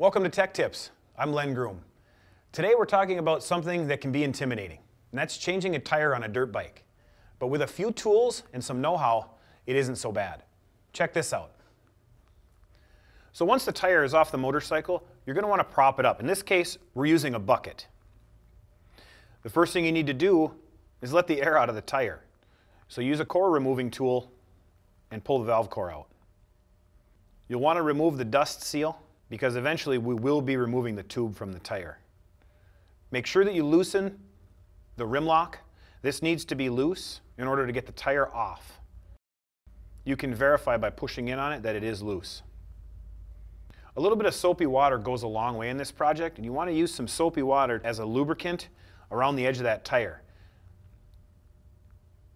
Welcome to Tech Tips. I'm Len Groom. Today we're talking about something that can be intimidating, and that's changing a tire on a dirt bike. But with a few tools and some know-how, it isn't so bad. Check this out. So once the tire is off the motorcycle, you're going to want to prop it up. In this case, we're using a bucket. The first thing you need to do is let the air out of the tire. So use a core removing tool and pull the valve core out. You'll want to remove the dust seal because eventually we will be removing the tube from the tire. Make sure that you loosen the rim lock. This needs to be loose in order to get the tire off. You can verify by pushing in on it that it is loose. A little bit of soapy water goes a long way in this project, and you want to use some soapy water as a lubricant around the edge of that tire.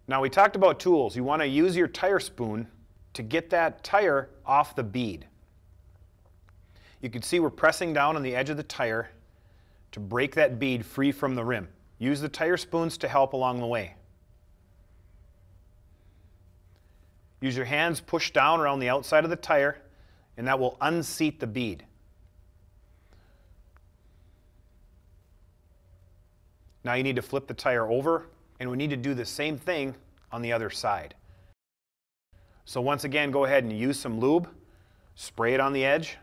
Now we talked about tools. You want to use your tire spoon to get that tire off the bead. You can see we're pressing down on the edge of the tire to break that bead free from the rim. Use the tire spoons to help along the way. Use your hands, push down around the outside of the tire, and that will unseat the bead. Now you need to flip the tire over, and we need to do the same thing on the other side. So once again, go ahead and use some lube, spray it on the edge.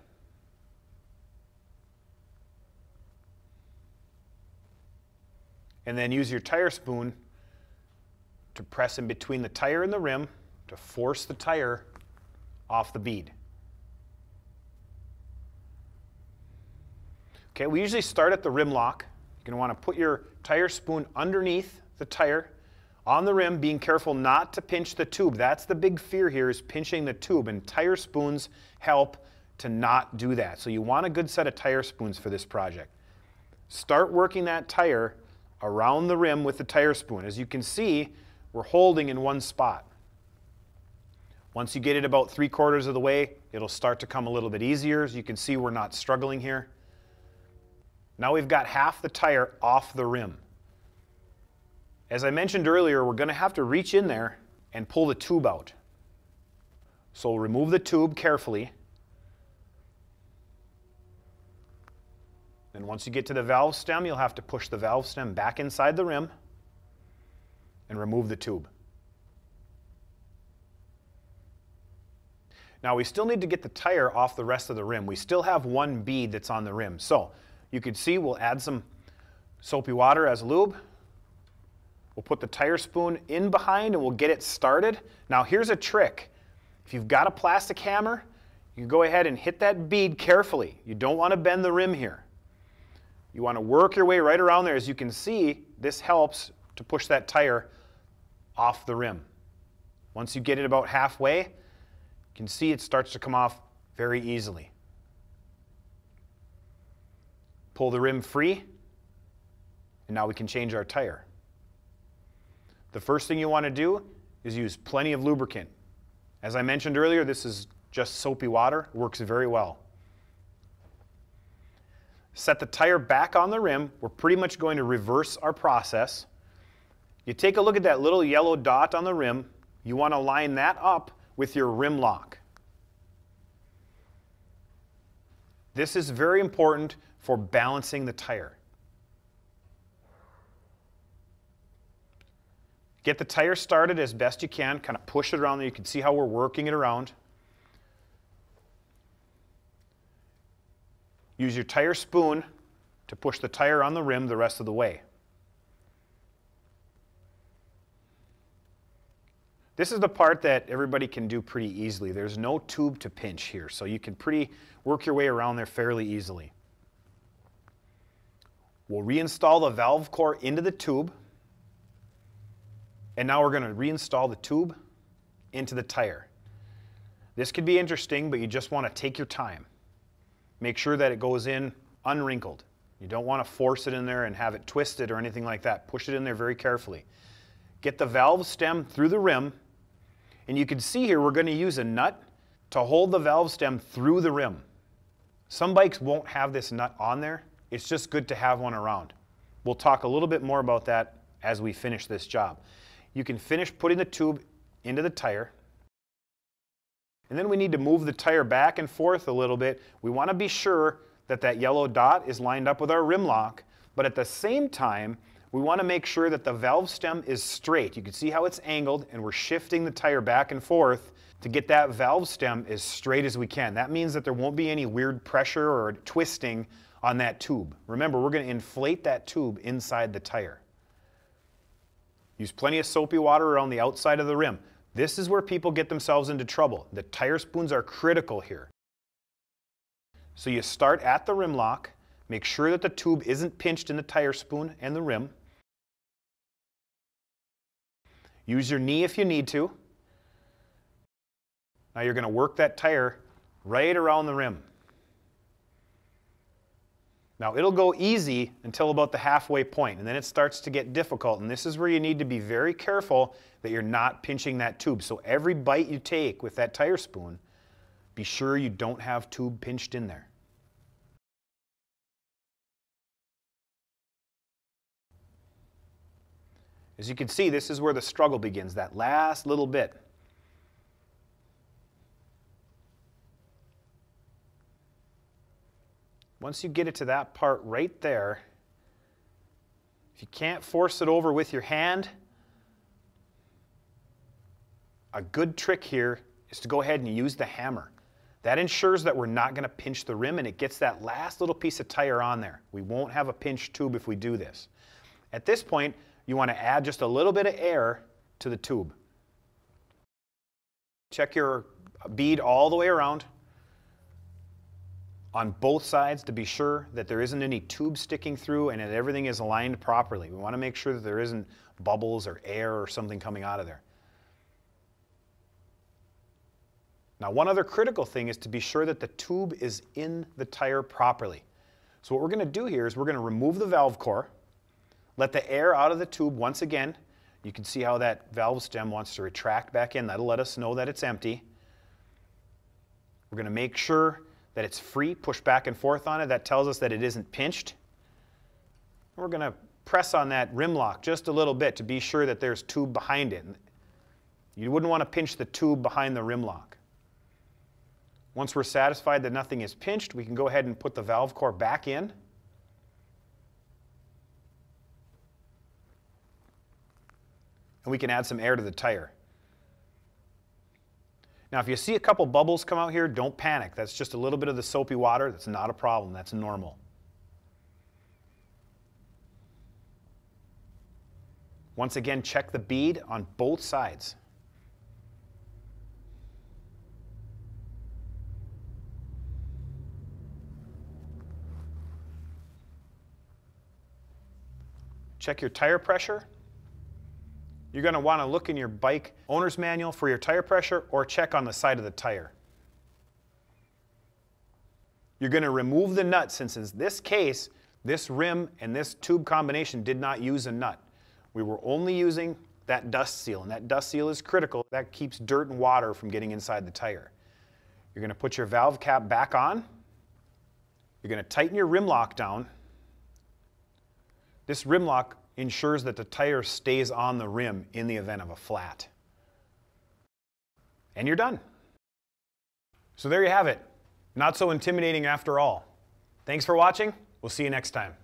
And then use your tire spoon to press in between the tire and the rim to force the tire off the bead. Okay, we usually start at the rim lock. You're going to want to put your tire spoon underneath the tire on the rim, being careful not to pinch the tube. That's the big fear here, is pinching the tube, and tire spoons help to not do that. So you want a good set of tire spoons for this project. Start working that tire around the rim with the tire spoon. As you can see, we're holding in one spot. Once you get it about 3/4 of the way, it'll start to come a little bit easier. As you can see, we're not struggling here. Now we've got half the tire off the rim. As I mentioned earlier, we're going to have to reach in there and pull the tube out. So remove the tube carefully. Then once you get to the valve stem, you'll have to push the valve stem back inside the rim and remove the tube. Now we still need to get the tire off the rest of the rim. We still have one bead that's on the rim. So you can see we'll add some soapy water as lube. We'll put the tire spoon in behind and we'll get it started. Now here's a trick. If you've got a plastic hammer, you can go ahead and hit that bead carefully. You don't want to bend the rim here. You want to work your way right around there. As you can see, this helps to push that tire off the rim. Once you get it about halfway, you can see it starts to come off very easily. Pull the rim free, and now we can change our tire. The first thing you want to do is use plenty of lubricant. As I mentioned earlier, this is just soapy water. It works very well. Set the tire back on the rim. We're pretty much going to reverse our process. You take a look at that little yellow dot on the rim. You want to line that up with your rim lock. This is very important for balancing the tire. Get the tire started as best you can. Kind of push it around there. You can see how we're working it around. Use your tire spoon to push the tire on the rim the rest of the way. This is the part that everybody can do pretty easily. There's no tube to pinch here, so you can work your way around there fairly easily. We'll reinstall the valve core into the tube, and now we're going to reinstall the tube into the tire. This could be interesting, but you just want to take your time. Make sure that it goes in unwrinkled. You don't want to force it in there and have it twisted or anything like that. Push it in there very carefully. Get the valve stem through the rim, and you can see here we're going to use a nut to hold the valve stem through the rim. Some bikes won't have this nut on there. It's just good to have one around. We'll talk a little bit more about that as we finish this job. You can finish putting the tube into the tire. And then we need to move the tire back and forth a little bit. We want to be sure that that yellow dot is lined up with our rim lock, but at the same time, we want to make sure that the valve stem is straight. You can see how it's angled, and we're shifting the tire back and forth to get that valve stem as straight as we can. That means that there won't be any weird pressure or twisting on that tube. Remember, we're going to inflate that tube inside the tire. Use plenty of soapy water around the outside of the rim. This is where people get themselves into trouble. The tire spoons are critical here. So you start at the rim lock, make sure that the tube isn't pinched in the tire spoon and the rim. Use your knee if you need to. Now you're going to work that tire right around the rim. Now it'll go easy until about the halfway point, and then it starts to get difficult, and this is where you need to be very careful that you're not pinching that tube. So every bite you take with that tire spoon, be sure you don't have tube pinched in there. As you can see, this is where the struggle begins, that last little bit. Once you get it to that part right there, if you can't force it over with your hand, a good trick here is to go ahead and use the hammer. That ensures that we're not going to pinch the rim, and it gets that last little piece of tire on there. We won't have a pinched tube if we do this. At this point, you want to add just a little bit of air to the tube. Check your bead all the way around on both sides to be sure that there isn't any tube sticking through and that everything is aligned properly. We want to make sure that there isn't bubbles or air or something coming out of there. Now, one other critical thing is to be sure that the tube is in the tire properly. So what we're going to do here is we're going to remove the valve core, let the air out of the tube once again. You can see how that valve stem wants to retract back in. That'll let us know that it's empty. We're going to make sure that it's free, push back and forth on it. That tells us that it isn't pinched. We're going to press on that rim lock just a little bit to be sure that there's tube behind it. You wouldn't want to pinch the tube behind the rim lock. Once we're satisfied that nothing is pinched, we can go ahead and put the valve core back in. And we can add some air to the tire. Now, if you see a couple bubbles come out here, don't panic. That's just a little bit of the soapy water. That's not a problem. That's normal. Once again, check the bead on both sides. Check your tire pressure. You're going to want to look in your bike owner's manual for your tire pressure or check on the side of the tire. You're going to remove the nut since in this case, this rim and this tube combination did not use a nut. We were only using that dust seal, and that dust seal is critical. That keeps dirt and water from getting inside the tire. You're going to put your valve cap back on. You're going to tighten your rim lock down. This rim lock ensures that the tire stays on the rim in the event of a flat. And you're done. So there you have it. Not so intimidating after all. Thanks for watching. We'll see you next time.